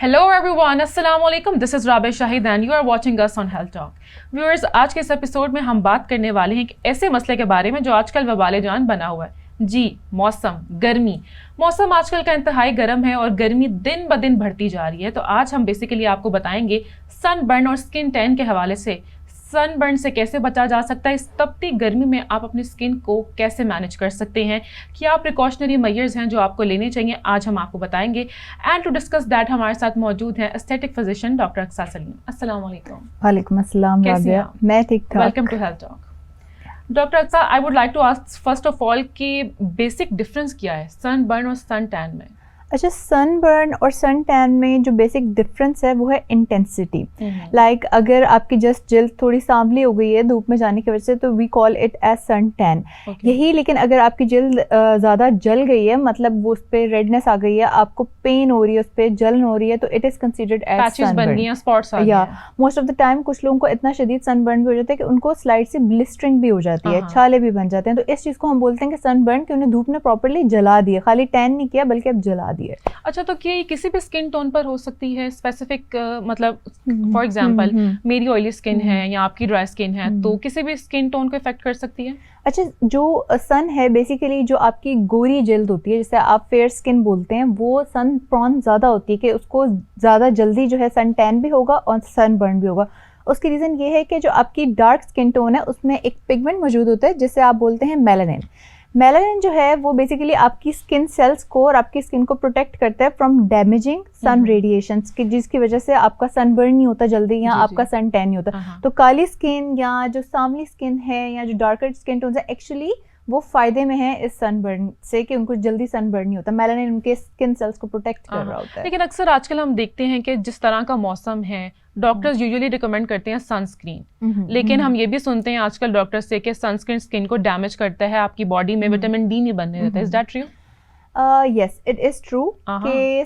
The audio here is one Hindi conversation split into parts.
Hello everyone, Assalamu alaikum. This is Rabe Shahid and you are watching us on Health Talk. Viewers, आज के इस एपिसोड में हम बात करने वाले हैं कि ऐसे मसले के बारे में जो आजकल वबाले जान बना हुआ है। जी, मौसम, गर्मी। मौसम आजकल का इंतहाई गर्म है और गर्मी दिन ब दिन बढ़ती जा रही है। तो आज हम बेसिकली आपको बताएंगे सनबर्न और स्किन टैन के हवाले से सनबर्न से कैसे बचा जा सकता है, इस तपती गर्मी में आप अपनी स्किन को कैसे मैनेज कर सकते हैं, क्या प्रिकॉशनरी मेजर्स हैं जो आपको लेने चाहिए, आज हम आपको बताएंगे। एंड टू डिस्कस दैट हमारे साथ मौजूद हैं aesthetic physician doctor Aqsa Saleem. अस्सलाम वालेकुम। वालेकुम अस्सलाम राबिया, मैं ठीक ठाक। Welcome to health talk. Doctor Aqsa, I would like to ask first of all कि बेसिक डिफरेंस क्या है सनबर्न और सन टैन में? अच्छा, सनबर्न और सन टैन में जो बेसिक डिफरेंस है वो है इंटेंसिटी। लाइक अगर आपकी जस्ट जल्द थोड़ी सांवली हो गई है धूप में जाने की वजह से तो we call it as sun tan यही। लेकिन अगर आपकी जल्द ज़्यादा जल गई है, मतलब वो उस पर रेडनेस आ गई है, आपको पेन हो रही है, उस पर जलन हो रही है, तो it is considered as sunburn. Spots या मोस्ट ऑफ द टाइम कुछ लोगों को इतना शदीद सनबर्न भी हो जाता है कि उनको स्लाइड से ब्लिस्टरिंग भी हो जाती है, छाले भी बन जाते हैं। तो इस चीज़ को हम बोलते हैं कि सनबर्न, कि उन्हें धूप ने प्रॉपर्ली जला दिया, खाली टैन नहीं किया बल्कि अब जला दिया। अच्छा, तो क्या किसी भी स्किन टोन पर हो सकती है स्पेसिफिक? मतलब फॉर एग्जांपल मेरी ऑयली स्किन है या आपकी ड्राई स्किन है, तो किसी भी स्किन टोन को इफेक्ट कर सकती है? अच्छा, जो सन है बेसिकली जो आपकी गोरी जल्द होती है, जिसे आप फेयर स्किन बोलते हैं, वो सन प्रॉन ज़्यादा होती है कि उसको ज़्यादा जल्दी जो है सन टैन भी होगा और सन बर्न भी होगा। उसकी रीज़न ये है कि जो आपकी डार्क स्किन टोन है उसमें एक पिगमेंट मौजूद होता है जिसे आप बोलते हैं मेलानिन। मेलानिन जो है वो बेसिकली आपकी स्किन सेल्स को और आपकी स्किन को प्रोटेक्ट करता है फ्रॉम डैमेजिंग सन रेडिएशंस की, जिसकी वजह से आपका सनबर्न नहीं होता जल्दी या आपका सन टैन नहीं होता। तो काली स्किन या जो सांवली स्किन है या जो डार्कर स्किन टोन है, एक्चुअली वो फायदे में है इस सनबर्न से कि उनको जल्दी सनबर्न नहीं होता। मेलानिन उनके स्किन सेल्स को प्रोटेक्ट कर रहा होता है। लेकिन अक्सर आजकल हम देखते हैं कि जिस तरह का मौसम है, डॉक्टर्स यूजुअली रिकमेंड करते हैं सनस्क्रीन, लेकिन हम ये भी सुनते हैं आजकल डॉक्टर्स से कि सनस्क्रीन स्किन को डैमेज करता है, आपकी बॉडी में विटामिन डी नहीं बनने देता। Is that true? Yes, it is true कि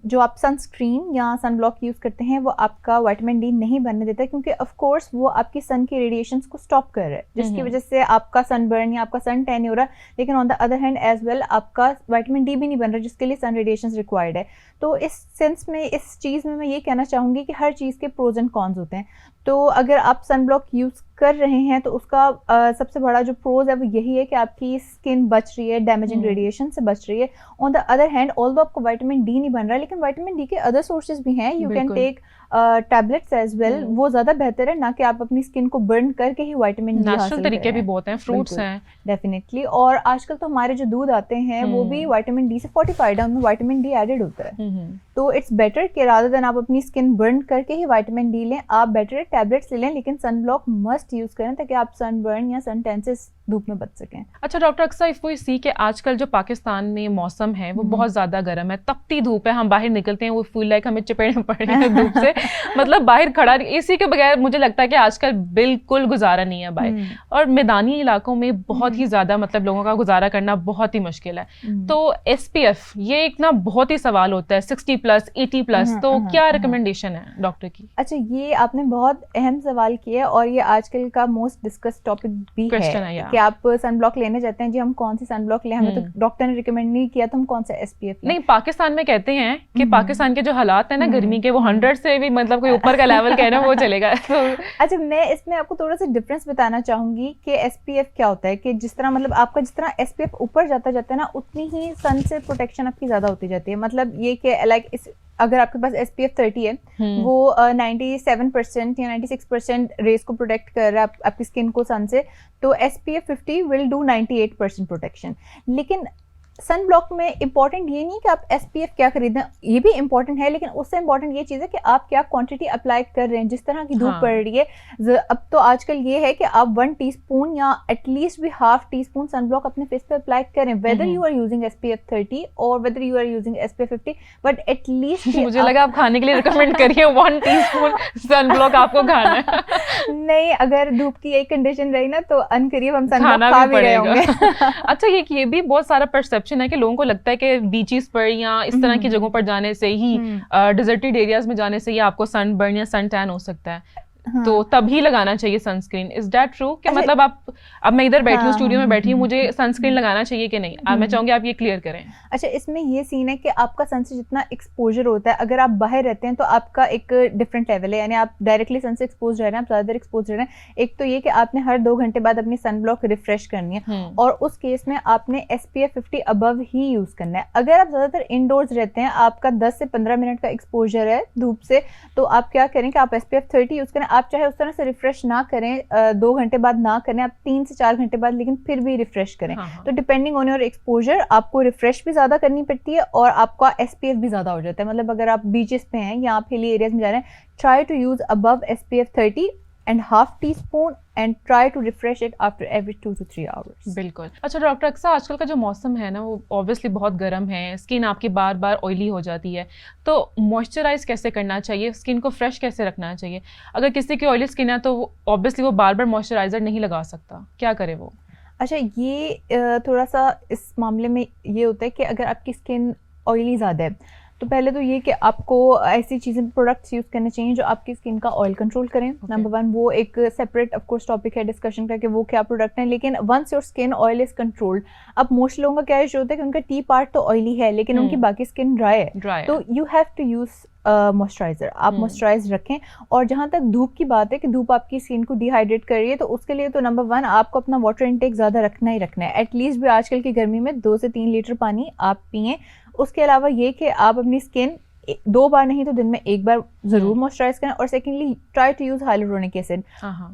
जो आप सनस्क्रीन या सन ब्लॉक यूज़ करते हैं वो आपका विटामिन डी नहीं बनने देता, क्योंकि ऑफ कोर्स वो आपकी सन की रेडिएशंस को स्टॉप कर रहा है, जिसकी वजह से आपका सनबर्न या आपका सन टैन नहीं हो रहा। लेकिन on the other hand as well आपका विटामिन डी भी नहीं बन रहा, जिसके लिए सन रेडिएशंस रिक्वायर्ड है। तो इस सेंस में, इस चीज़ में मैं ये कहना चाहूँगी कि हर चीज़ के प्रोज एंड कॉन्स होते हैं। तो अगर आप सन ब्लॉक यूज़ कर रहे हैं तो उसका सबसे बड़ा जो प्रोज है वो यही है कि आपकी स्किन बच रही है, डैमेजिंग रेडिएशन से बच रही है। On the other hand although आपको विटामिन डी नहीं बन रहा है, लेकिन विटामिन डी के अदर सोर्सेज भी हैं, you can take tablets as well. वो ज़्यादा बेहतर है, ना कि आप अपनी स्किन को बर्न करके ही विटामिन डी हासिल करें। तरीके भी बहुत हैं, फ्रूट्स हैं डेफिनेटली। और आजकल तो हमारे जो दूध आते हैं वो भी विटामिन डी से फोर्टिफाइड है, उनमें विटामिन डी एडेड होता है। तो इट्स बेटर कि रादर देन आप अपनी स्किन बर्न करके ही विटामिन डी लें, आप बेटर टैबलेट्स ले लें, लेकिन सन ब्लॉक मस्ट यूज़ करें ताकि आप सन बर्न या सन टैन से धूप में बच सकें। अच्छा डॉक्टर अक्सा, इफ वी सी कि आजकल जो पाकिस्तान में मौसम है वो बहुत ज़्यादा गर्म है, तपती धूप है, हम बाहर निकलते हैं वो फील लाइक हमें चपेड़े पड़ रहे हैं धूप से, मतलब बाहर खड़ा एसी के बगैर मुझे लगता है कि आजकल बिल्कुल गुजारा नहीं है बाहर, और मैदानी इलाकों में बहुत ही ज़्यादा मतलब लोगों का गुजारा करना बहुत ही मुश्किल है। तो SPF ये एक ना बहुत ही सवाल होता है, 60+, 80+, तो क्या रिकमेंडेशन है डॉक्टर की? अच्छा, ये आपने बहुत अहम सवाल किया और ये आजकल का मोस्ट डिस्कस टॉपिक भी है कि आप सन ब्लॉक लेने जाते हैं, जी हम कौन सी सन ब्लॉक लें, हमें तो डॉक्टर ने रिकमेंड नहीं किया तो हम कौन सा SPF लें। नहीं, पाकिस्तान में कहते हैं कि पाकिस्तान के जो हालात है ना गर्मी के, वो 100 से भी मतलब कोई ऊपर का लेवल कहना वो चलेगा। तो अच्छा, मैं इसमें आपको थोड़ा सा डिफरेंस बताना चाहूंगी कि SPF क्या होता है। कि जिस तरह मतलब आपका जिस तरह SPF ऊपर जाता जाता है ना, उतनी ही सन से प्रोटेक्शन आपकी ज्यादा होती जाती है। मतलब ये कि लाइक अगर आपके पास SPF 30 है, वो 97% या 96% रेस को प्रोटेक्ट कर रहा है आपकी स्किन को सन से, तो SPF 50 विल डू 98% प्रोटेक्शन। लेकिन सन ब्लॉक में इंपॉर्टेंट ये नहीं कि आप SPF क्या खरीदें, ये भी इंपॉर्टेंट है, लेकिन उससे इंपॉर्टेंट ये चीज़ है कि आप क्या क्वांटिटी अप्लाई कर रहे हैं। जिस तरह की धूप पड़ रही है अब तो आजकल ये है कि आप 1 टीस्पून या एटलीस्ट भी ½ टीस्पून सन ब्लॉक अपने फेस पे अप्लाई करें, whether you are using SPF 30 और whether you are using SPF 50, but at least मुझे लगा आप खाने के लिए रिकमेंड करिए 1 टीस्पून सन ब्लॉक आपको खाना है। नहीं, अगर धूप की यही कंडीशन रही ना तो अनकरीब हम सन ब्लॉक खा भी रहे होंगे। अच्छा, ये भी बहुत सारा परसेप्शन है कि लोगों को लगता है कि बीचेस पर या इस तरह की जगहों पर जाने से ही, डिजर्टेड एरियाज में जाने से ही आपको सनबर्न या सन टैन हो सकता है। हाँ। तो तभी लगाना चाहिए सनस्क्रीन, इज दैट ट्रू? कि अच्छा, मतलब अब मैं इधर बैठी हूँ हाँ, स्टूडियो में बैठी हूँ, हम्म, मुझे सनस्क्रीन लगाना चाहिए कि नहीं? मैं चाहूंगी आप ये क्लियर करें। अच्छा, इसमें ये सीन है कि आपका सन से जितना एक्सपोजर होता है, अगर आप बाहर रहते हैं तो आपका एक डिफरेंट लेवल है, यानी आप डायरेक्टली सन से एक्सपोज रह रहे हैं, आप ज़्यादा देर एक्सपोज रह रहे हैं। एक तो ये कि आपने हर 2 घंटे बाद अपनी सन ब्लॉक रिफ्रेश करनी है, और उस केस में आपने SPF 50 अबव ही यूज़ करना है। अगर आप ज़्यादातर इंडोर्स रहते हैं, आपका 10 से 15 मिनट का एक्सपोजर है धूप से, तो आप क्या करें कि आप SPF 30 यूज़ करें। आप चाहे उस तरह से रिफ्रेश ना करें, 2 घंटे बाद ना करें, आप 3 से 4 घंटे बाद लेकिन फिर भी रिफ्रेश करें। तो डिपेंडिंग ऑन योर एक्सपोजर आपको रिफ्रेश भी ज़्यादा करनी पड़ती है और आपका SPF भी ज़्यादा हो जाता है। मतलब अगर आप बीचेस पे हैं या आप हिली एरियाज में जा रहे हैं, try to use above SPF 30 and half teaspoon and try to refresh it after every 2 to 3 hours. बिल्कुल। अच्छा डॉक्टर अक्सा, आजकल का जो मौसम है ना वो ऑब्वियसली बहुत गर्म है, स्किन आपकी बार बार ऑयली हो जाती है, तो मॉइस्चराइज कैसे करना चाहिए, स्किन को फ्रेश कैसे रखना चाहिए? अगर किसी की ऑयली स्किन है तो ऑब्वियसली वो बार बार मॉइस्चराइजर नहीं लगा सकता, क्या करे वो? अच्छा, ये थोड़ा सा इस मामले में ये होता है कि अगर आपकी स्किन ऑयली ज़्यादा है तो पहले तो ये कि आपको ऐसी चीज़ें प्रोडक्ट्स यूज़ करने चाहिए जो आपकी स्किन का ऑयल कंट्रोल करें। नंबर 1, वो एक सेपरेट ऑफ कोर्स टॉपिक है डिस्कशन का कि वो क्या प्रोडक्ट हैं, लेकिन once your skin oil is controlled, अब मोस्ट लोगों का क्या इशू होता है कि उनका टी पार्ट तो ऑयली है लेकिन उनकी बाकी स्किन ड्राई है, तो you have to use moisturiser. आप मॉइस्चराइज रखें। और जहाँ तक धूप की बात है कि धूप आपकी स्किन को डिहाइड्रेट कर रही है, तो उसके लिए तो नंबर 1 आपको अपना वाटर इनटेक ज़्यादा रखना ही रखना है। एटलीस्ट भी आजकल की गर्मी में 2 से 3 लीटर पानी आप पिएं। उसके अलावा ये कि आप अपनी स्किन 2 बार नहीं तो दिन में 1 बार ज़रूर मॉइस्चराइज करें। और secondly try to use hyaluronic acid.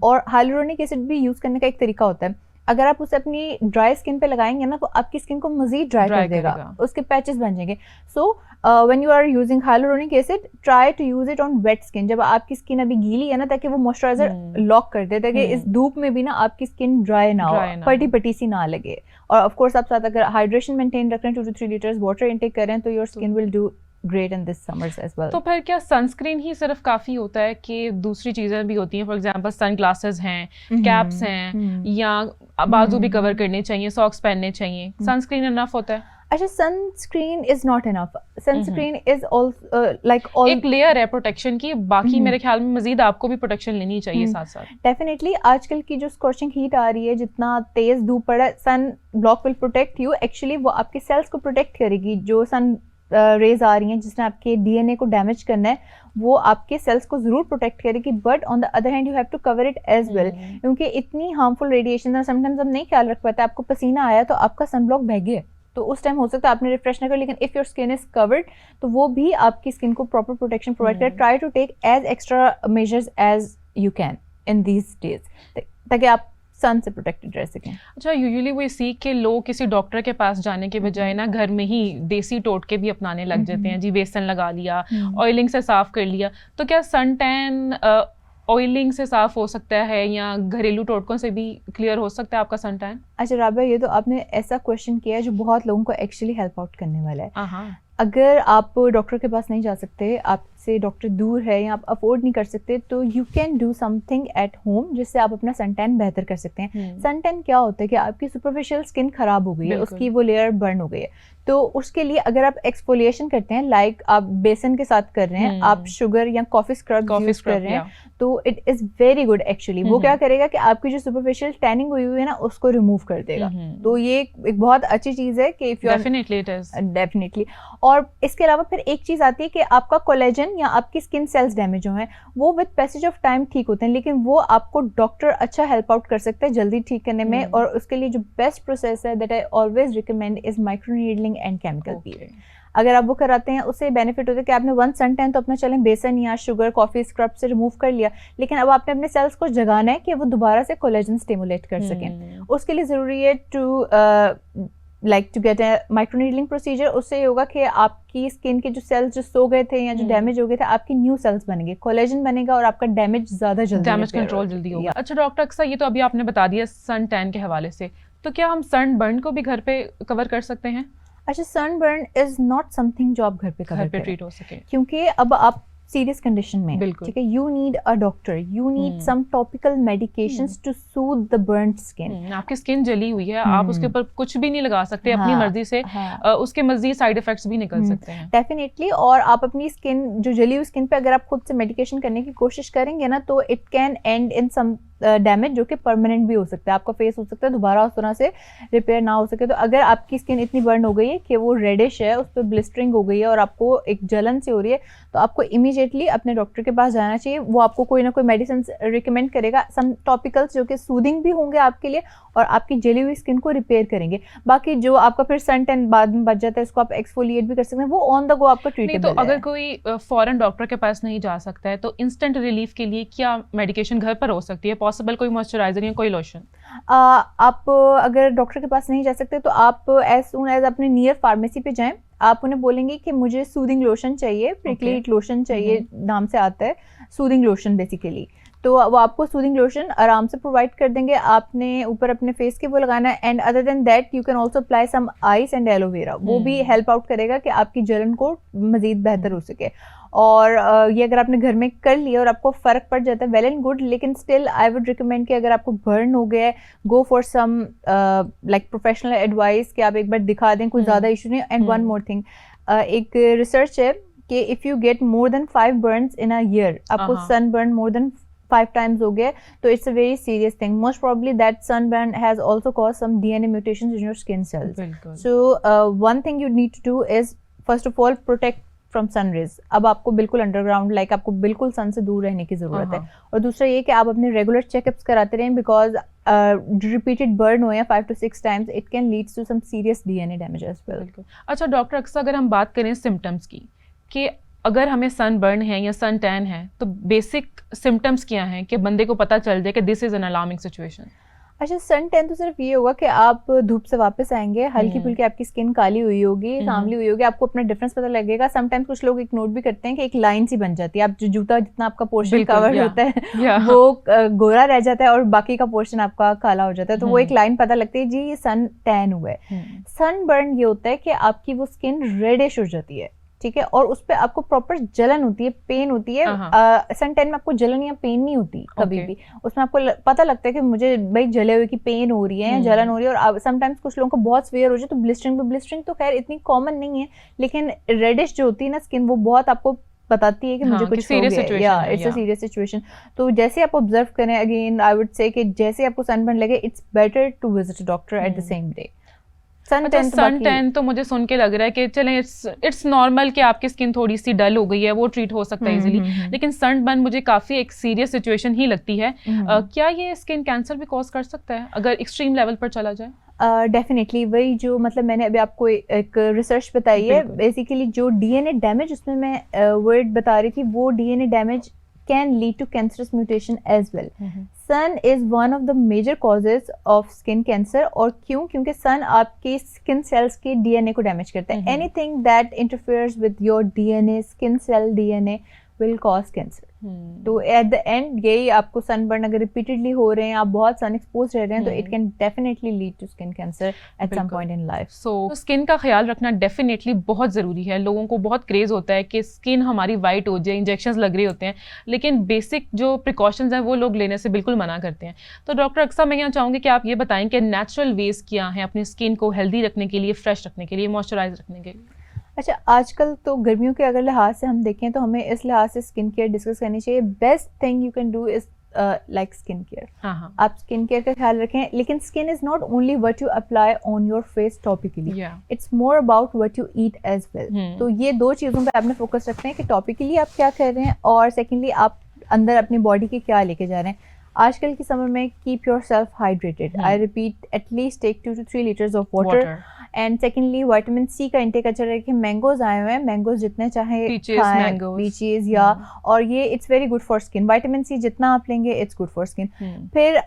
और हाइलुरोनिक एसिड भी यूज़ करने का एक तरीका होता है, अगर आप उसे अपनी ड्राई स्किन पे लगाएंगे ना तो आपकी स्किन को मजीद ड्राई कर देगा, उसके पैचेस बन जाएंगे। So when you are using hyaluronic acid, try to use it on wet skin, जब आपकी स्किन अभी गीली है ना, ताकि वो मॉइस्चराइजर लॉक कर दे, ताकि इस धूप में भी ना आपकी स्किन ड्राई ना हो, पटी पटी सी ना लगे। और ऑफ कोर्स आप साथ अगर हाइड्रेशन मेंटेन रख रहे हैं, 2 to 3 लीटर्स वाटर इनटेक कर रहे हैं, तो your skin will do great in this summers as well. तो फिर क्या सनस्क्रीन ही सिर्फ काफ़ी होता है कि दूसरी चीज़ें भी होती हैं? फॉर एग्जांपल सन ग्लासेस हैं, कैप्स हैं, या बाजू भी कवर करने चाहिए, सॉक्स पहनने चाहिए, सनस्क्रीन इनफ होता है? अच्छा, sunscreen is not enough. Sunscreen is also like एक लेयर है प्रोटेक्शन की, बाकी मेरे ख्याल में मजीद आपको भी प्रोटेक्शन लेनी चाहिए साथ साथ। डेफिनेटली आजकल की जो स्कॉचिंग हीट आ रही है, जितना तेज धूप पड़ा है, sun block will protect you. Actually वो आपके सेल्स को प्रोटेक्ट करेगी। जो सन रेज आ रही हैं जिसने आपके DNA को डैमेज करना है, वो आपके सेल्स को जरूर प्रोटेक्ट करेगी, but on the other hand you have to cover it as well, क्योंकि इतनी हार्मफुल रेडिएशन है, समटाइम्स हम नहीं ख्याल रख पाते। आपको पसीना आया तो आपका सनब्लॉक बह गया, तो उस टाइम हो सकता है आपने रिफ्रेश ना कर, लेकिन if your skin is covered तो वो भी आपकी स्किन को प्रॉपर प्रोटेक्शन प्रोवाइड करे। Try to take as extra measures as you can in these days, ताकि आप सन से प्रोटेक्टेड रह सकें। अच्छा, यूजुअली वो सीख के लोग किसी डॉक्टर के पास जाने के बजाय ना घर में ही देसी टोटके भी अपनाने लग जाते हैं। जी, बेसन लगा लिया, ऑयलिंग से साफ कर लिया, तो क्या सन टैन ऑयलिंग से साफ हो सकता है या घरेलू टोटकों से भी क्लियर हो सकता है आपका सन टैन? अच्छा राबिया, ये तो आपने ऐसा क्वेश्चन किया है जो बहुत लोगों को एक्चुअली हेल्प आउट करने वाला है। अगर आप डॉक्टर के पास नहीं जा सकते, आपसे डॉक्टर दूर है या आप अफोर्ड नहीं कर सकते, तो you can do something at home जिससे आप अपना सन टैन बेहतर कर सकते हैं। सन टैन क्या होता है कि आपकी सुपरफिशियल स्किन खराब हो गई है, उसकी वो लेयर बर्न हो गई है, तो उसके लिए अगर आप एक्सफोलिएशन करते हैं, लाइक आप बेसन के साथ कर रहे हैं, आप शुगर या कॉफी स्क्रब यूज कर रहे हैं, तो it is very good actually. वो क्या करेगा कि आपकी जो सुपरफिशियल टैनिंग हुई हुई है ना, उसको रिमूव कर देगा। तो ये एक बहुत अच्छी चीज है कि इफ यू डेफिनेटली। और इसके अलावा फिर एक चीज आती है कि आपका कोलेजन या आपकी स्किन सेल्स डैमेज जो हैं, वो विद पैसेज ऑफ टाइम ठीक होते हैं, लेकिन वो आपको डॉक्टर अच्छा हेल्प आउट कर सकता है जल्दी ठीक करने में। और उसके लिए जो बेस्ट प्रोसेस है that I always recommend is microneedling and chemical peeling. अगर आप वो कराते हैं, उससे बेनिफिट होता है कि आपने 1 सन टैन तो अपना चलें बेसन या शुगर कॉफी स्क्रब से रिमूव कर लिया, लेकिन अब आपने अपने सेल्स को जगाना है कि वो दोबारा से कोलेजन स्टिमुलेट कर सकें। उसके लिए ज़रूरी है to get a microneedling procedure. उससे ये होगा कि आपकी स्किन के जो सेल्स जो सो गए थे या जो डैमेज हो गए थे, आपके न्यू सेल्स बनेंगे, कोलेजन बनेगा और आपका डैमेज कंट्रोल जल्दी होगा। अच्छा डॉक्टर अक्सा, ये तो अभी आपने बता दिया सन टैन के हवाले से, तो क्या हम सन बर्न को भी घर पे कवर कर सकते हैं? अच्छा, सनबर्न इज नॉट समथिंग जो आप घर पे ट्रीट हो सके, क्योंकि अब आप सीरियस कंडीशन में, बिल्कुल। ठीक है, you need a doctor, you need some topical medications to soothe the burned skin. आपकी स्किन जली हुई है, आप उसके ऊपर कुछ भी नहीं लगा सकते अपनी मर्जी से, उसके मजीद साइड इफेक्ट्स भी निकल सकते हैं डेफिनेटली। और आप अपनी स्किन जो जली हुई स्किन पे अगर आप खुद से मेडिकेशन करने की कोशिश करेंगे ना, तो it can end in some damage जो कि परमानेंट भी हो सकता है। आपका फेस हो सकता है दोबारा उस तरह से रिपेयर ना हो सके। तो अगर आपकी स्किन इतनी बर्न हो गई है कि वो रेडिश है, उस पर ब्लिस्टरिंग हो गई है और आपको एक जलन सी हो रही है, तो आपको इमीडिएटली अपने डॉक्टर के पास जाना चाहिए। वो आपको कोई ना कोई मेडिसिन रिकमेंड करेगा, सम टॉपिकल्स जो कि सूदिंग भी होंगे आपके लिए और आपकी जली हुई स्किन को रिपेयर करेंगे। बाकी जो आपका फिर सन टैन बाद में बच जाता है, इसको आप एक्सफोलिएट भी कर सकते हैं, वो ऑन द गो आपका ट्रीटेबल है। तो अगर कोई फॉरेन डॉक्टर के पास नहीं जा सकता है, तो इंस्टेंट रिलीफ के लिए क्या मेडिकेशन घर पर हो सकती है पॉसिबल? कोई मॉइस्चराइजर या कोई लोशन? आप अगर डॉक्टर के पास नहीं जा सकते तो आप एज सून एज अपने नियर फार्मेसी पे जाएं। आप उन्हें बोलेंगे कि मुझे सूदिंग लोशन चाहिए, प्रिकली हीट लोशन चाहिए, नाम से आता है सूदिंग लोशन बेसिकली। तो वो आपको सूदिंग लोशन आराम से प्रोवाइड कर देंगे। आपने ऊपर अपने फेस के वो लगाना है, and other than that you can also apply some ice and aloe vera. वो भी हेल्प आउट करेगा कि आपकी जलन को मजीद बेहतर हो सके। और ये अगर आपने घर में कर लिया और आपको फ़र्क पड़ जाता है, वेल एंड गुड, लेकिन स्टिल आई वुड रिकमेंड कि अगर आपको बर्न हो गया है, go for some like professional advice कि आप एक बार दिखा दें, कोई ज़्यादा इशू नहीं। एंड वन मोर थिंग, एक रिसर्च है कि if you get more than 5 burns in a year, आपको sunburn more than 5 times हो गया, तो it's a very serious thing. Most probably that sunburn has also caused some DNA mutations in your skin cells. So one thing you need to do is first of all protect from sun rays. अब आपको बिल्कुल अंडरग्राउंड लाइक आपको बिल्कुल सन से दूर रहने की जरूरत है। और दूसरा ये कि आप अपने रेगुलर चेकअप्स कराते रहें, बिकॉज रिपीटेड बर्न हो या 5 to 6 times it can lead to some serious DNA damage as well. अच्छा डॉक्टर, अक्सर अगर हम बात करें सिम्टम्स की, कि अगर हमें सन बर्न है या सन टैन है, तो बेसिक सिम्टम्स क्या हैं कि बंदे को पता चल जाए कि this is an alarming situation? अच्छा, सन टैन तो सिर्फ ये होगा कि आप धूप से वापस आएंगे, हल्की फुल्की आपकी स्किन काली हुई होगी, सांवली हुई होगी, आपको अपना डिफरेंस पता लगेगा। समटाइम्स कुछ लोग एक नोट भी करते हैं कि एक लाइन सी बन जाती है, आप जो जूता जितना आपका पोर्शन कवर होता है वो गोरा रह जाता है और बाकी का पोर्शन आपका काला हो जाता है, तो वो एक लाइन पता लगती है जी ये सन टैन हुआ है। सन बर्न ये होता है कि आपकी वो स्किन रेडिश हो जाती है, ठीक है, और उस पर आपको प्रॉपर जलन होती है, पेन होती है। सन टैन में आपको जलन या पेन नहीं होती कभी भी, उसमें आपको पता लगता है कि मुझे भाई जले हुए की पेन हो रही है या जलन हो रही है। और समटाइम्स कुछ लोगों को बहुत सीवियर हो जाए तो ब्लिस्टरिंग तो खैर इतनी कॉमन नहीं है, लेकिन रेडिश जो होती है ना स्किन, वो बहुत आपको बताती है कि मुझे कुछ हो गया, या इट्स अ सीरियस सिचुएशन। तो जैसे आप ऑब्जर्व करें, अगेन आई वुड से कि जैसे आपको सनबर्न लगे, it's better to visit a doctor at the same day. Sun tan तो मुझे सुन के लग रहा है कि चलें इट्स नॉर्मल कि आपकी स्किन थोड़ी सी डल हो गई है, वो ट्रीट हो सकता है इजीली, लेकिन सनबर्न मुझे काफी एक सीरियस सिचुएशन ही लगती है। क्या ये स्किन कैंसर भी कॉज कर सकता है अगर एक्सट्रीम लेवल पर चला जाए? डेफिनेटली वही जो मतलब मैंने अभी आपको एक रिसर्च बताई है, बेसिकली जो डीएनए डैमेज, उसमें मैं वर्ड बता रही थी, वो DNA damage can lead to cancerous mutation as well. Sun is one of the major causes of skin cancer. और क्यों? क्योंकि sun आपके skin cells के DNA को डैमेज करता है। Anything that interferes with your DNA, skin cell DNA will cause cancer. तो एट द एंड यही आपको सनबर्न अगर रिपीटेडली हो रहे हैं, आप बहुत सन एक्सपोज रह रहे हैं, तो it can definitely lead to skin cancer at some point in life. So skin का ख्याल रखना डेफिनेटली बहुत ज़रूरी है। लोगों को बहुत क्रेज होता है कि स्किन हमारी वाइट हो जाए, इंजेक्शंस लग रहे होते हैं, लेकिन बेसिक जो प्रिकॉशंस हैं वो लोग लेने से बिल्कुल मना करते हैं। तो डॉक्टर अक्सर मैं यहाँ चाहूँगी कि आप ये बताएं कि नेचुरल वेज क्या हैं अपनी स्किन को हेल्दी रखने के लिए, फ्रेश रखने के लिए, मॉइस्चराइज रखने के लिए? अच्छा, आजकल तो गर्मियों के अगर लिहाज से हम देखें तो हमें इस लिहाज से स्किन केयर डिस्कस करनी चाहिए। Best thing you can do is like skin care. आप स्किन केयर का ख्याल रखें, लेकिन skin is not only what you apply on your face topically, it's more about what you eat as well. तो ये दो चीज़ों पर आपने फोकस रखना है कि टॉपिकली आप क्या कर रहे हैं, और सेकेंडली आप अंदर अपनी बॉडी के क्या लेके जा रहे हैं। आजकल के समय में keep yourself hydrated, I repeat, at least take 2 to 3 liters of water. And secondly vitamin C का इंटेक अच्छा रहे कि मैंगोज आए हुए हैं, मैंगोज जितने चाहे पीचेस या, और ये it's very good for skin. Vitamin C जितना आप लेंगे इट्स गुड फॉर स्किन। फिर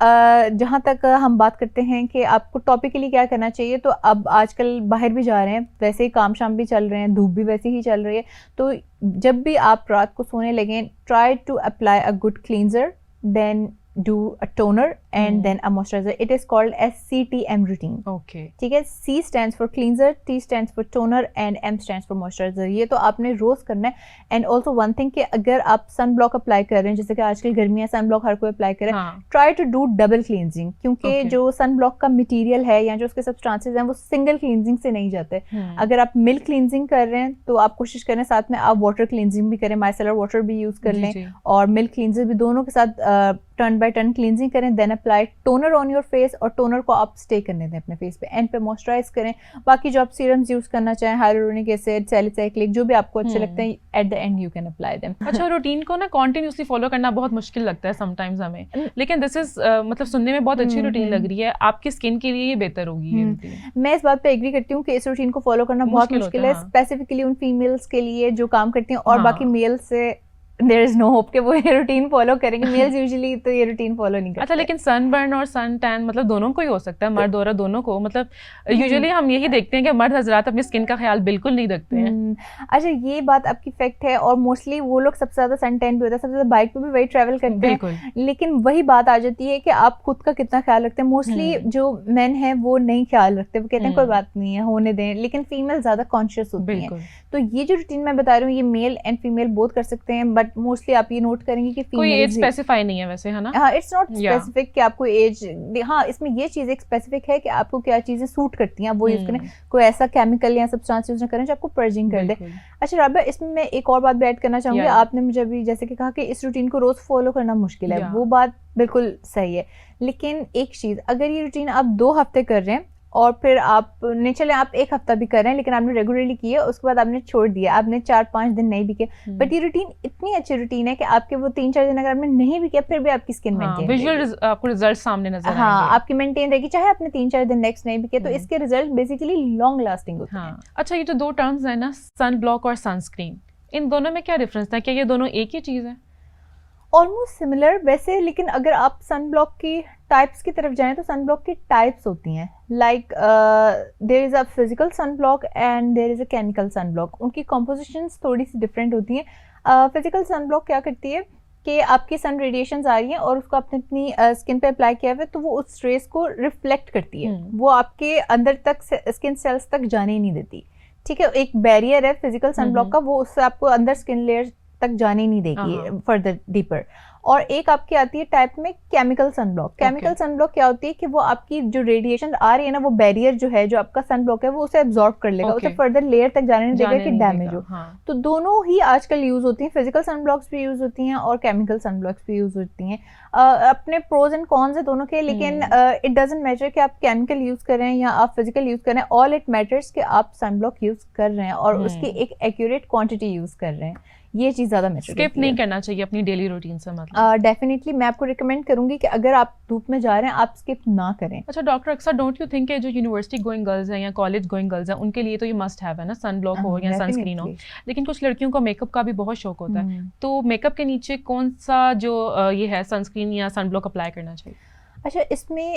जहाँ तक हम बात करते हैं कि आपको टॉपिकली क्या करना चाहिए, तो अब आजकल बाहर भी जा रहे हैं, वैसे ही काम शाम भी चल रहे हैं, धूप भी वैसे ही चल रही है, तो जब भी आप रात को सोने लगें, try to apply a good cleanser, then do a toner and then a moisturizer. It is called as CTM routine. Okay ठीक है. C stands for cleanser, T stands for toner and M stands for moisturizer. ये तो आपने रोज करना है. एंड ऑल्सो वन थिंग कि अगर आप सन ब्लॉक अप्लाई कर रहे हैं, जैसे कि आजकल गर्मियाँ सन ब्लॉक हर कोई अप्लाई करे, try to do double cleansing, क्योंकि जो सन ब्लॉक का मटेरियल है या जो उसके सब्सटेंसेस हैं वो सिंगल क्लींजिंग से नहीं जाते. अगर आप मिल्क क्लींजिंग कर रहे हैं तो आप कोशिश करें साथ में आप वाटर क्लींजिंग भी करें, माइसेलर वाटर भी यूज कर लें और मिल्क क्लींजर भी, दोनों के साथ टर्न बाय टर्न क्लींजिंग करें. Then apply toner on your face और टोनर को आप स्टे करने दें अपने फेस पे. एंड पे मॉइस्चराइज करें. बाकी जो आप सीरम्स यूज करना चाहें, हाइलुरोनिक एसिड, सैलिसाइक्लिक, जो भी आपको अच्छे लगते हैं, at the end you can apply them. अच्छा, रूटीन को ना कॉन्टिन्यूसली फॉलो करना बहुत मुश्किल लगता है समटाइम्स हमें, लेकिन दिस इज मतलब सुनने में बहुत अच्छी रूटीन लग रही है. आपकी स्किन के लिए ये बेहतर होगी ये रूटीन. मैं इस बात पे एग्री करती हूँ कि इस रूटीन को फॉलो करना बहुत मुश्किल है, स्पेसिफिकली उन फीमेल्स के लिए जो काम करती हैं. और बाकी मेल्स से देयर इज नो होप कि वो ये रूटीन फॉलो करेंगे. मेल्स यूजुअली तो ये रूटीन फॉलो नहीं करते. अच्छा, लेकिन सनबर्न और सन टैन मतलब दोनों को ही हो सकता है, मर्द औरत दोनों को. मतलब यूजुअली हम यही देखते हैं कि मर्द हजरात अपनी स्किन का ख्याल बिल्कुल नहीं रखते हैं. अच्छा, ये बात आपकी फैक्ट है. और मोस्टली वो लोग सबसे ज्यादा सन टैन भी होता है, सबसे ज्यादा बाइक पे भी वही ट्रैवल करते हैं. लेकिन वही बात आ जाती है कि आप खुद का कितना ख्याल रखते हैं. मोस्टली जो मेन है वो नहीं ख्याल रखते, वो कहते हैं कोई बात नहीं है, होने दें. लेकिन फीमेल ज्यादा कॉन्शियस होती है. तो ये जो रूटीन मैं बता रही हूँ, ये मेल एंड फीमेल बोथ कर सकते हैं. बट मोस्टली आप ये नोट करेंगे कि कोई एज स्पेसिफाई नहीं है वैसे, है ना? हाँ, इट्स नॉट स्पेसिफिक कि आपको एज. हाँ, इसमें ये चीज एक स्पेसिफिक है कि आपको क्या चीजें सूट करती हैं, वो यूज करें. कोई ऐसा केमिकल या सब्सटेंस यूज ना करें जो आपको पर्जिंग कर दे. अच्छा राबिया, इसमें मैं एक और बात भी ऐड करना चाहूंगी. आपने मुझे अभी जैसे कि कहा कि इस रूटीन को रोज फॉलो करना मुश्किल है, वो बात बिल्कुल सही है. लेकिन एक चीज, अगर ये रूटीन आप 2 हफ्ते कर रहे हैं और फिर आपने, चले आप 1 हफ्ता भी कर रहे हैं लेकिन आपने रेगुलरली किए, उसके बाद आपने छोड़ दिया, आपने 4-5 दिन नहीं भी किए, बट ये रूटीन इतनी अच्छी रूटीन है कि आपके वो 3-4 दिन अगर आपने नहीं भी किया फिर भी आपकी स्किन मेंटेन, विजुअल आपको रिजल्ट सामने नजर आएंगे. हाँ, आपकी मेंटेन रहेगी चाहे आपने 3-4 दिन नेक्स्ट नहीं भी किया. तो इसके रिजल्ट बेसिकली लॉन्ग लास्टिंग होते हैं. अच्छा, ये जो 2 टर्म्स है ना, सन ब्लॉक और सनस्क्रीन, इन दोनों में क्या डिफरेंस है? क्या ये दोनों एक ही चीज है? ऑलमोस्ट सिमिलर वैसे, लेकिन अगर आप सन ब्लॉक की टाइप्स की तरफ जाएं तो सन ब्लॉक की टाइप्स होती हैं. Like there is a physical sun block and there is a chemical sun block. उनकी कॉम्पोजिशंस थोड़ी सी डिफरेंट होती हैं. फिजिकल सन ब्लॉक क्या करती है कि आपकी सन रेडिएशंस आ रही हैं और उसको आपने अपनी स्किन पे अप्लाई किया हुआ है, तो वो उस रेस को रिफ्लेक्ट करती है. वो आपके अंदर तक स्किन सेल्स तक जाने ही नहीं देती. ठीक है, एक बैरियर है फिजिकल सन ब्लॉक का, वो उससे आपको अंदर स्किन लेयर तक जाने नहीं देगी फर्दर डीपर. और एक आपकी आती है टाइप में chemical sun block. Chemical sun block क्या होती है कि वो आपकी जो रेडिएशन आ रही है ना, वो बैरियर जो है, जो आपका सन ब्लॉक है, वो उसे एब्जॉर्ब कर लेगा, उसे फर्दर लेयर तक जाने नहीं देगा कि डैमेज हो. तो दोनों ही आजकल यूज होती हैं. फिजिकल सन ब्लॉक्स भी यूज होती हैं और केमिकल सन ब्लॉक्स भी यूज होती हैं. अपने प्रोज एंड कॉन्स है दोनों के, लेकिन इट डजंट मैटर कि आप केमिकल यूज कर रहे हैं या आप फिजिकल यूज कर रहे हैं. ऑल इट मैटर्स कि आप सन ब्लॉक यूज कर रहे हैं और उसकी एक एक्यूरेट क्वांटिटी यूज कर रहे हैं. ये चीज ज्यादा मैटर स्किप नहीं करना चाहिए अपनी डेली रूटीन से. मतलब डेफिनेटली मैं आपको रिकमेंड करूंगी कि अगर आप धूप में जा रहे हैं आप स्किप ना करें. अच्छा डॉक्टर, अक्सर डोंट यू थिंक कि जो यूनिवर्सिटी गोइंग गर्ल्स हैं या कॉलेज गोइंग गर्ल्स हैं, उनके लिए तो ये मस्ट हैव है ना, सन ब्लॉक हो या सनस्क्रीन हो. लेकिन कुछ लड़कियों को मेकअप का भी बहुत शौक होता है, तो मेकअप के नीचे कौन सा जो ये है सनस्क्रीन या सन ब्लॉक अप्लाई करना चाहिए? अच्छा, इसमें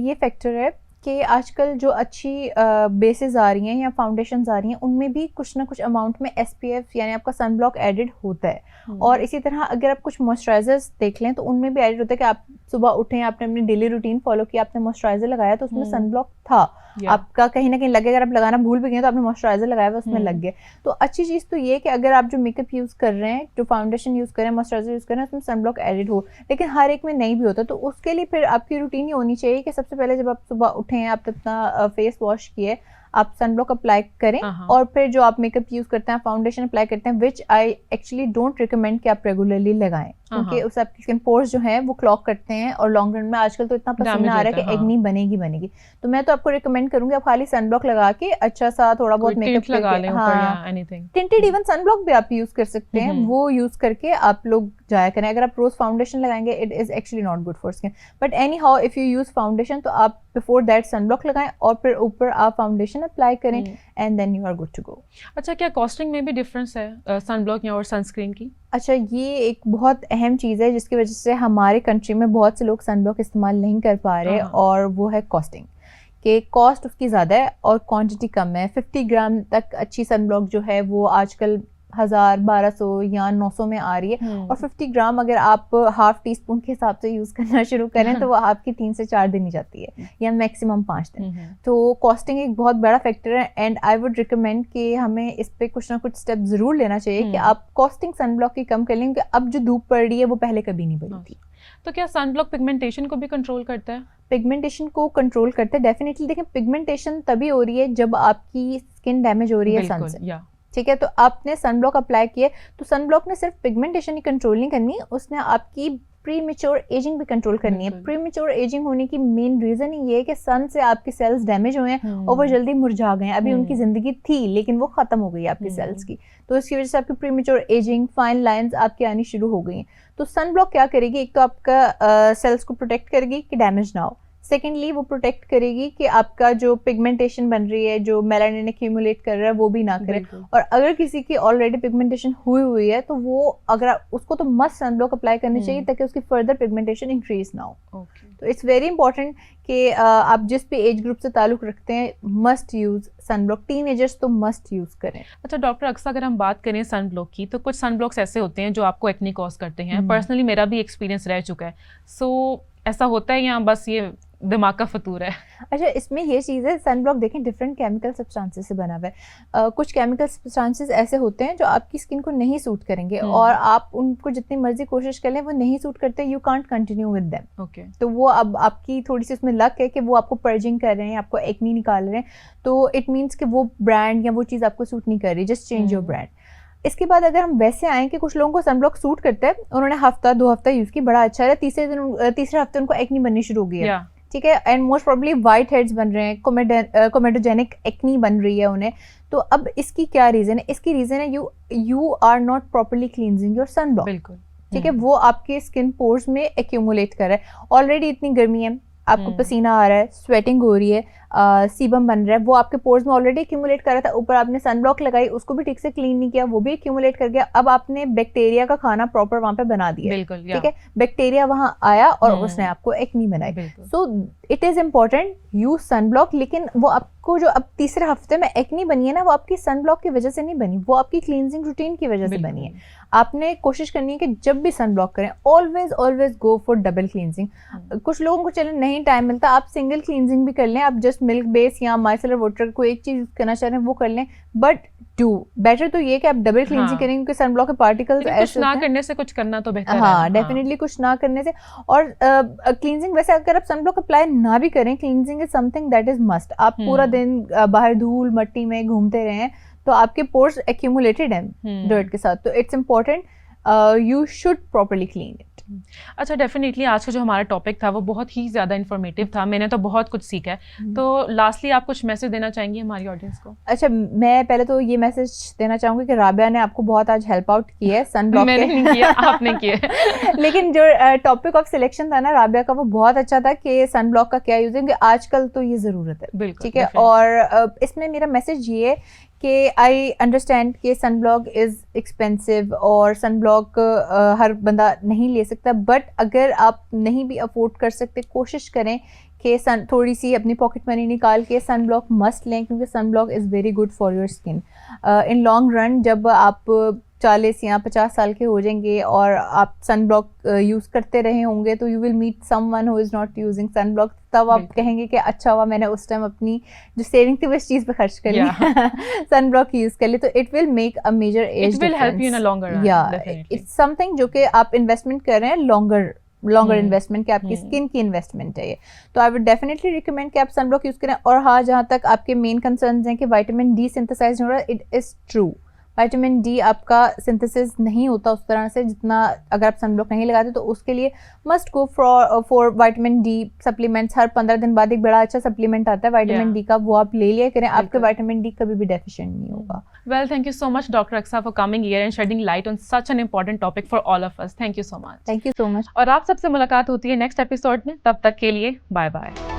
ये फैक्टर है कि आजकल जो अच्छी बेसेस आ रही हैं या फाउंडेशंस आ रही हैं, उनमें भी कुछ ना कुछ अमाउंट में SPF यानी आपका सन ब्लॉक एडिड होता है. और इसी तरह अगर आप कुछ मॉइस्चराइजर्स देख लें तो उनमें भी एडिड होता है कि आप सुबह उठें, आपने अपनी डेली रूटीन फॉलो किया, आपने मॉइस्चराइजर लगाया तो उसमें सन ब्लॉक था. आपका कहीं ना कहीं लगे, अगर आप लगाना भूल भी गए तो आपने मॉइस्चराइजर लगाया हुआ उसमें लग गया. तो अच्छी चीज़ तो ये कि अगर आप जो मेकअप यूज़ कर रहे हैं, जो फाउंडेशन यूज़ कर रहे हैं, मॉइस्चराइजर यूज़ कर रहे हैं, उसमें सन ब्लॉक एडिड हो. लेकिन हर एक में नहीं भी होता, तो उसके लिए फिर आपकी रूटीन ये होनी चाहिए कि सबसे पहले जब आप सुबह उठें, आप अपना फेस वॉश किए, आप सन ब्लॉक अप्लाई करें. और फिर जो आप मेकअप यूज करते हैं, फाउंडेशन अप्लाई करते हैं, विच आई एक्चुअली डोंट रिकमेंड कि आप रेगुलरली लगाएं, क्योंकि उससे आपकी स्किन पोर्स जो है वो क्लॉग करते हैं और लॉन्ग रन में आजकल तो इतना पसीना आ रहा है कि एक्ने बनेगी. तो मैं तो आपको रिकमेंड करूंगी आप खाली सन ब्लॉक लगा के अच्छा सा थोड़ा बहुत मेकअप लगा लें. हाँ, टिंटेड इवन सन ब्लॉक भी आप यूज कर सकते हैं, वो यूज करके आप लोग जाया करें. अगर आप रोज फाउंडेशन लगाएंगे, it is actually not good for skin. But any how if you use foundation तो आप बिफोर दैट सन ब्लॉक लगाएं और फिर ऊपर आप फाउंडेशन अप्लाई करें and then you are good to go. अच्छा, क्या कॉस्टिंग में भी डिफरेंस है सन ब्लॉक या और सनस्क्रीन की? अच्छा, ये एक बहुत अहम चीज़ है जिसकी वजह से हमारे कंट्री में बहुत से लोग सन ब्लॉक इस्तेमाल नहीं कर पा रहे, और वो है कॉस्टिंग. कि कॉस्ट उसकी ज़्यादा है और क्वांटिटी कम है. 50 ग्राम तक अच्छी सन ब्लॉक जो है वो आजकल 1000, 1200 या 900 में आ रही है, और 50 ग्राम अगर आप हाफ टी स्पून के हिसाब से यूज करना शुरू करें तो वो आपकी 3 से 4 दिन ही जाती है, या मैक्सिमम 5 दिन। तो कॉस्टिंग एक बहुत बड़ा फैक्टर है, एंड आई वुड रिकमेंड कि हमें इस पे कुछ ना कुछ स्टेप जरूर लेना चाहिए कि आप कॉस्टिंग सनब्लॉक की कम कर लें, क्योंकि अब जो धूप पड़ रही है वो पहले कभी नहीं पड़ी थी। तो क्या सनब्लॉक पिगमेंटेशन को भी कंट्रोल करता है? पिगमेंटेशन को कंट्रोल करते हैं डेफिनेटली। देखिए, पिगमेंटेशन तभी हो रही है जब आपकी स्किन डैमेज हो रही है सन से, ठीक है। तो आपने सनब्लॉक अप्लाई किया, तो सनब्लॉक ने सिर्फ पिगमेंटेशन ही कंट्रोल नहीं करनी, उसने आपकी प्रीमेच्योर एजिंग भी कंट्रोल करनी है। प्रीमेच्योर एजिंग होने की मेन रीजन ही ये है कि सन से आपके सेल्स डैमेज हुए हैं और वो जल्दी मुरझा गए हैं। अभी उनकी जिंदगी थी लेकिन वो खत्म हो गई आपकी सेल्स की, तो इसकी वजह से आपकी प्रीमेच्योर एजिंग, फाइन लाइंस आपकी आनी शुरू हो गई हैं। तो सनब्लॉक क्या करेगी, एक तो आपका सेल्स को प्रोटेक्ट करेगी कि डैमेज ना हो, सेकेंडली वो प्रोटेक्ट करेगी कि आपका जो पिगमेंटेशन बन रही है, जो मेलानिन एक्यूमुलेट कर रहा है, वो भी ना करे। और अगर किसी की ऑलरेडी पिगमेंटेशन हुई है तो वो अगर उसको तो मस्ट सनब्लॉक अप्लाई करनी चाहिए ताकि उसकी फर्दर पिगमेंटेशन इंक्रीज ना हो। तो इट्स वेरी इंपॉर्टेंट कि आप जिस भी एज ग्रुप से ताल्लुक रखते हैं मस्ट यूज सनब्लॉक। टीनेजर्स तो मस्ट यूज करें। अच्छा डॉक्टर, अक्सर अगर हम बात करें सनब्लॉक की, तो कुछ सनब्लॉक्स ऐसे होते हैं जो आपको एक्ने कॉज करते हैं। पर्सनली मेरा भी एक्सपीरियंस रह चुका है। सो ऐसा होता है या बस ये दिमाग का फतूर है? अच्छा, इसमें ये चीज़ है, सनब्लॉक देखें डिफरेंट केमिकल सब्सटेंसेस से बना हुआ है। कुछ केमिकल सब्सटेंसेस ऐसे होते हैं जो आपकी स्किन को नहीं सूट करेंगे, और आप उनको जितनी मर्जी कोशिश कर लें वो नहीं सूट करते, you can't continue with them. Okay, तो वो अब आपकी थोड़ी सी उसमें लक है कि वो आपको पर्जिंग कर रहे हैं, आपको एक्नी निकाल रहे हैं, तो इट मीन्स कि वो ब्रांड या वो चीज़ आपको सूट नहीं कर रही, जस्ट चेंज योर ब्रांड। इसके बाद अगर हम वैसे आए कि कुछ लोगों को सनब्लॉक सूट करता है, उन्होंने हफ्ता 2 हफ्ता यूज़ की, बड़ा अच्छा है, तीसरे हफ्ते उनको एक्नी बननी शुरू हो गई है, ठीक है, and most probably white heads बन रहे हैं, कोमेडोजेनिक एक्नी बन रही है उन्हें। तो अब इसकी क्या रीजन है? इसकी रीजन है you are not properly cleansing your sunblock. बिल्कुल, ठीक है, वो आपके स्किन पोर्स में एक्यूमुलेट कर रहा है। ऑलरेडी इतनी गर्मी है, आपको पसीना आ रहा है, स्वेटिंग हो रही है, सीबम बन रहा है, वो आपके पोर्स में ऑलरेडी एक्यूमुलेट कर रहा था, ऊपर आपने सनब्लॉक लगाई, उसको भी ठीक से क्लीन नहीं किया, वो भी एक्यूमुलेट कर गया। अब आपने बैक्टीरिया का खाना प्रॉपर वहां पे बना दिया, बिल्कुल, ठीक है, बैक्टीरिया वहां आया और उसने आपको एक्नी बनाई। So it is important use sunblock, लेकिन वो आपको जो अब तीसरे हफ्ते में एक्नी बनी है ना, वो आपकी सनब्लॉक की वजह से नहीं बनी, वो आपकी क्लींजिंग रूटीन की वजह से बनी है। आपने कोशिश करनी है कि जब भी सनब्लॉक करें always go for double cleansing. कुछ लोगों को चले नहीं टाइम मिलता, आप सिंगल क्लींजिंग भी कर लें, आप जस्ट मिल्क बेस या माइसेलर वाटर को एक चीज करना चाह रहे हैं वो कर लें, बट बेटर तो ये कि आप डबल क्लींजिंग करें, क्योंकि सनब्लॉक के पार्टिकल्स कुछ ना करने से कुछ करना तो बेहतर है। हाँ, डेफिनेटली कुछ ना करने से। और क्लींजिंग वैसे अगर आप सनब्लॉक अप्लाई ना भी करें, cleansing is something that is must. आप पूरा दिन बाहर धूल मट्टी में घूमते रहे तो आपके पोर्स एक्यूमुलेटेड हैं डर्ट के साथ, तो it's important you should properly clean it. अच्छा, डेफिनेटली आज का जो हमारा टॉपिक था वो बहुत ही ज़्यादा इन्फॉर्मेटिव था, मैंने तो बहुत कुछ सीखा है। तो लास्टली आप कुछ मैसेज देना चाहेंगी हमारी ऑडियंस को? अच्छा, मैं पहले तो ये मैसेज देना चाहूँगी कि राबिया ने आपको बहुत आज हेल्प आउट की है सनब्लॉक मैंने नहीं किया, आपने किया। लेकिन जो टॉपिक ऑफ सिलेक्शन था ना राबिया का, वो बहुत अच्छा था कि सनब्लॉक का क्या यूज है, आजकल तो ये ज़रूरत है, ठीक है। और इसमें मेरा मैसेज ये है कि आई अंडरस्टैंड कि सनब्लॉक इज़ एक्सपेंसिव और सनब्लॉक हर बंदा नहीं ले सकता, बट अगर आप नहीं भी अफोर्ड कर सकते, कोशिश करें कि थोड़ी सी अपनी पॉकेट मनी निकाल के सनब्लॉक मस्ट लें, क्योंकि sunblock is very good for your skin. In long run जब आप 40 या 50 साल के हो जाएंगे और आप सनब्लॉक यूज़ करते रहे होंगे, तो you will meet someone who is not using sunblock. तब आप कहेंगे कि अच्छा हुआ मैंने उस टाइम अपनी जो सेविंग थी वो इस चीज़ पे खर्च कर ली, सनब्लॉक यूज़ कर ली। तो it will make a major edge, it will help you in a longer run. या इट्स समथिंग जो कि आप इन्वेस्टमेंट कर रहे हैं, लॉन्गर इन्वेस्टमेंट, कि आपकी स्किन की इन्वेस्टमेंट है ये। तो आई वुड डेफिनेटली रिकमेंड कि आप सनब्लॉक यूज़ करें। और हाँ, जहाँ तक आपके मेन कंसर्न्स हैं कि विटामिन डी सिंथेसाइज हो रहा है, it is true. Vitamin D आपका सिंथेसिस नहीं होता उस तरह से जितना अगर आप सनब्लॉक नहीं लगाते, तो उसके लिए must go for vitamin D supplements. हर 15 दिन बाद एक बड़ा अच्छा सप्लीमेंट आता है विटामिन डी का, वो आप ले लिया करें, आपके विटामिन डी कभी भी डेफिशिएंट नहीं होगा। Well, thank you so much, Dr. Aksa, for coming here and shedding light on such an important topic for all of us. Thank you so much. Thank you so much. और आप सबसे मुलाकात होती है नेक्स्ट एपिसोड में, तब तक के लिए बाय बाय।